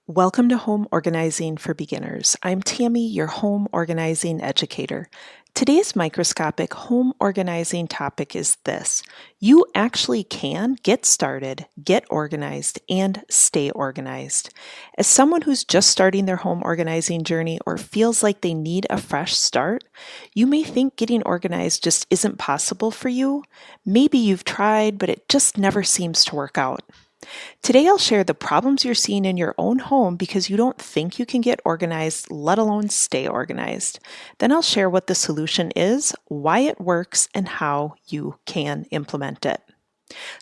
Welcome to Home Organizing for Beginners. I'm Tammy, your home organizing educator. Today's microscopic home organizing topic is this. You actually can get started, get organized, and stay organized. As someone who's just starting their home organizing journey or feels like they need a fresh start, you may think getting organized just isn't possible for you. Maybe you've tried, but it just never seems to work out. Today, I'll share the problems you're seeing in your own home because you don't think you can get organized, let alone stay organized. Then I'll share what the solution is, why it works, and how you can implement it.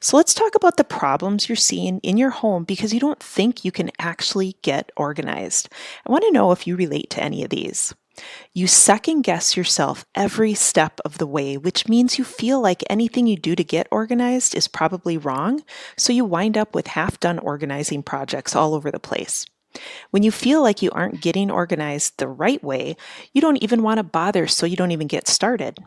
So let's talk about the problems you're seeing in your home because you don't think you can actually get organized. I want to know if you relate to any of these. You second guess yourself every step of the way, which means you feel like anything you do to get organized is probably wrong, so you wind up with half-done organizing projects all over the place. When you feel like you aren't getting organized the right way, you don't even want to bother, so you don't even get started.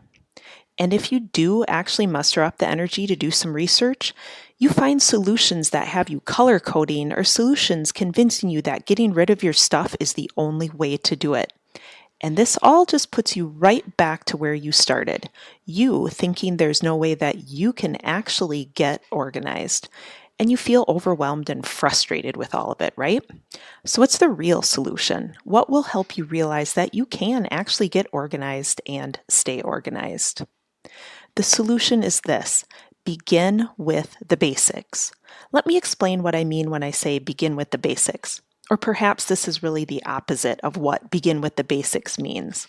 And if you do actually muster up the energy to do some research, you find solutions that have you color coding or solutions convincing you that getting rid of your stuff is the only way to do it. And this all just puts you right back to where you started. You thinking there's no way that you can actually get organized. And you feel overwhelmed and frustrated with all of it, right? So what's the real solution? What will help you realize that you can actually get organized and stay organized? The solution is this. Begin with the basics. Let me explain what I mean when I say begin with the basics. Or perhaps this is really the opposite of what begin with the basics means.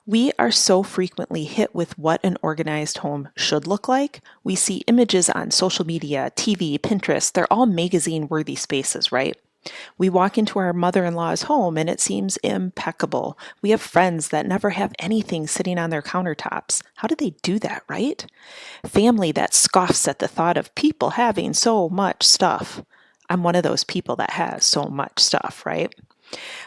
We are so frequently hit with what an organized home should look like. We see images on social media, TV, Pinterest. They're all magazine-worthy spaces, right? We walk into our mother-in-law's home and it seems impeccable. We have friends that never have anything sitting on their countertops. How do they do that, right? Family that scoffs at the thought of people having so much stuff. I'm one of those people that has so much stuff, right?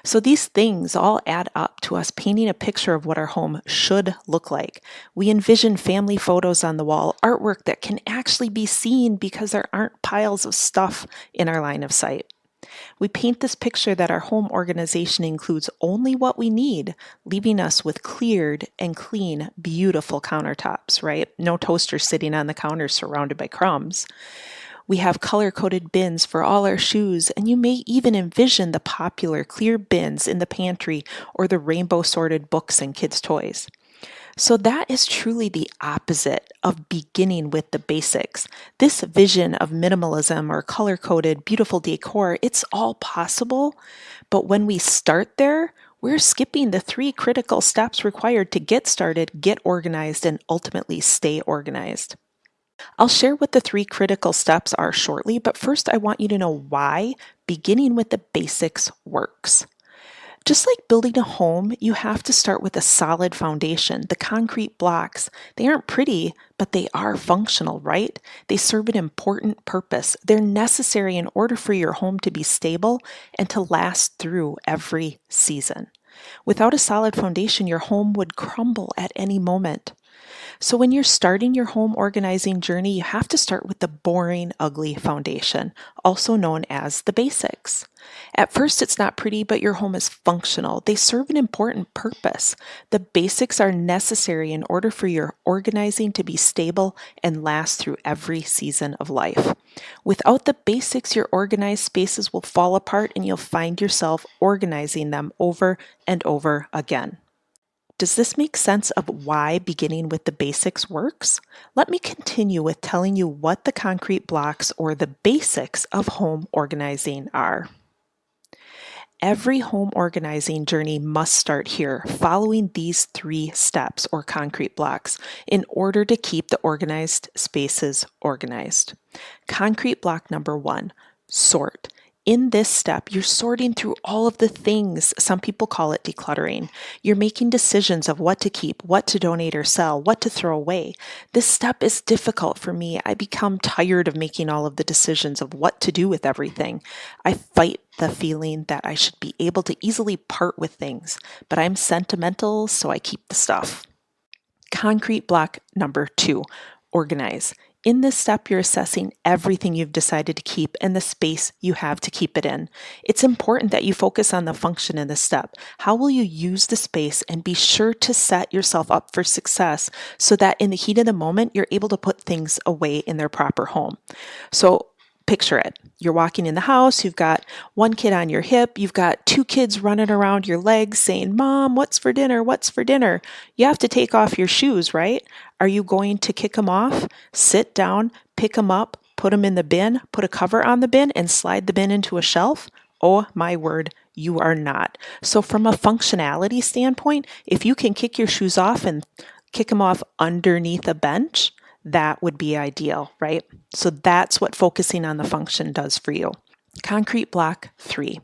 So these things all add up to us painting a picture of what our home should look like. We envision family photos on the wall, artwork that can actually be seen because there aren't piles of stuff in our line of sight. We paint this picture that our home organization includes only what we need, leaving us with cleared and clean, beautiful countertops, right? No toaster sitting on the counter surrounded by crumbs. We have color-coded bins for all our shoes, and you may even envision the popular clear bins in the pantry or the rainbow-sorted books and kids' toys. So that is truly the opposite of beginning with the basics. This vision of minimalism or color-coded, beautiful decor, it's all possible, but when we start there, we're skipping the 3 critical steps required to get started, get organized, and ultimately stay organized. I'll share what the 3 critical steps are shortly, but first I want you to know why beginning with the basics works. Just like building a home, you have to start with a solid foundation, the concrete blocks. They aren't pretty, but they are functional, right? They serve an important purpose. They're necessary in order for your home to be stable and to last through every season. Without a solid foundation, your home would crumble at any moment. So when you're starting your home organizing journey, you have to start with the boring, ugly foundation, also known as the basics. At first, it's not pretty, but your home is functional. They serve an important purpose. The basics are necessary in order for your organizing to be stable and last through every season of life. Without the basics, your organized spaces will fall apart and you'll find yourself organizing them over and over again. Does this make sense of why beginning with the basics works? Let me continue with telling you what the concrete blocks or the basics of home organizing are. Every home organizing journey must start here, following these 3 steps or concrete blocks in order to keep the organized spaces organized. Concrete block number 1, sort. In this step, you're sorting through all of the things. Some people call it decluttering. You're making decisions of what to keep, what to donate or sell, what to throw away. This step is difficult for me. I become tired of making all of the decisions of what to do with everything. I fight the feeling that I should be able to easily part with things, but I'm sentimental, so I keep the stuff. Concrete block number 2, organize. In this step, you're assessing everything you've decided to keep and the space you have to keep it in. It's important that you focus on the function in this step. How will you use the space, and be sure to set yourself up for success so that in the heat of the moment, you're able to put things away in their proper home. So picture it. You're walking in the house, you've got one kid on your hip, you've got two kids running around your legs saying, "Mom, what's for dinner? What's for dinner?" You have to take off your shoes, right? Are you going to kick them off, sit down, pick them up, put them in the bin, put a cover on the bin, and slide the bin into a shelf? Oh my word, you are not. So from a functionality standpoint, if you can kick your shoes off and kick them off underneath a bench, that would be ideal, right? So that's what focusing on the function does for you. Concrete block 3,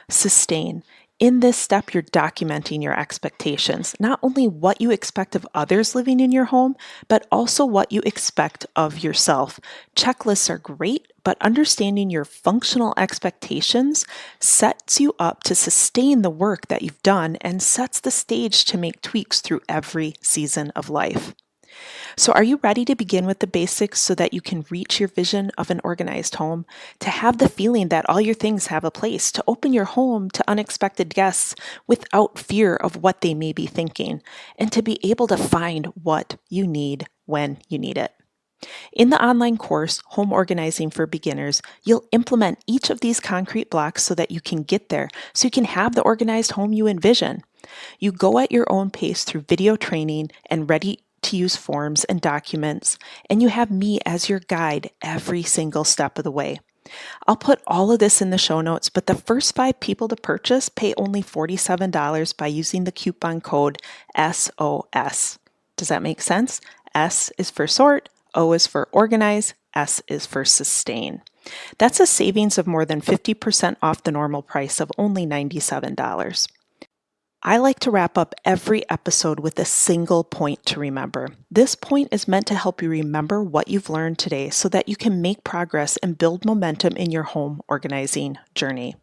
sustain. In this step, you're documenting your expectations, not only what you expect of others living in your home, but also what you expect of yourself. Checklists are great, but understanding your functional expectations sets you up to sustain the work that you've done and sets the stage to make tweaks through every season of life. So, are you ready to begin with the basics so that you can reach your vision of an organized home? To have the feeling that all your things have a place, to open your home to unexpected guests without fear of what they may be thinking, and to be able to find what you need when you need it. In the online course, Home Organizing for Beginners, you'll implement each of these concrete blocks so that you can get there, so you can have the organized home you envision. You go at your own pace through video training and ready to use forms and documents, and you have me as your guide every single step of the way. I'll put all of this in the show notes, but the first 5 people to purchase pay only $47 by using the coupon code SOS. Does that make sense? S is for sort, O is for organize, S is for sustain. That's a savings of more than 50% off the normal price of only $97. I like to wrap up every episode with a single point to remember. This point is meant to help you remember what you've learned today so that you can make progress and build momentum in your home organizing journey.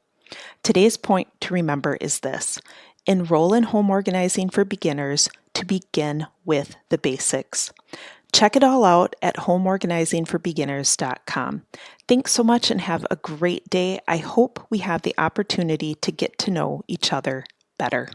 Today's point to remember is this: enroll in Home Organizing for Beginners to begin with the basics. Check it all out at homeorganizingforbeginners.com. Thanks so much and have a great day. I hope we have the opportunity to get to know each other better.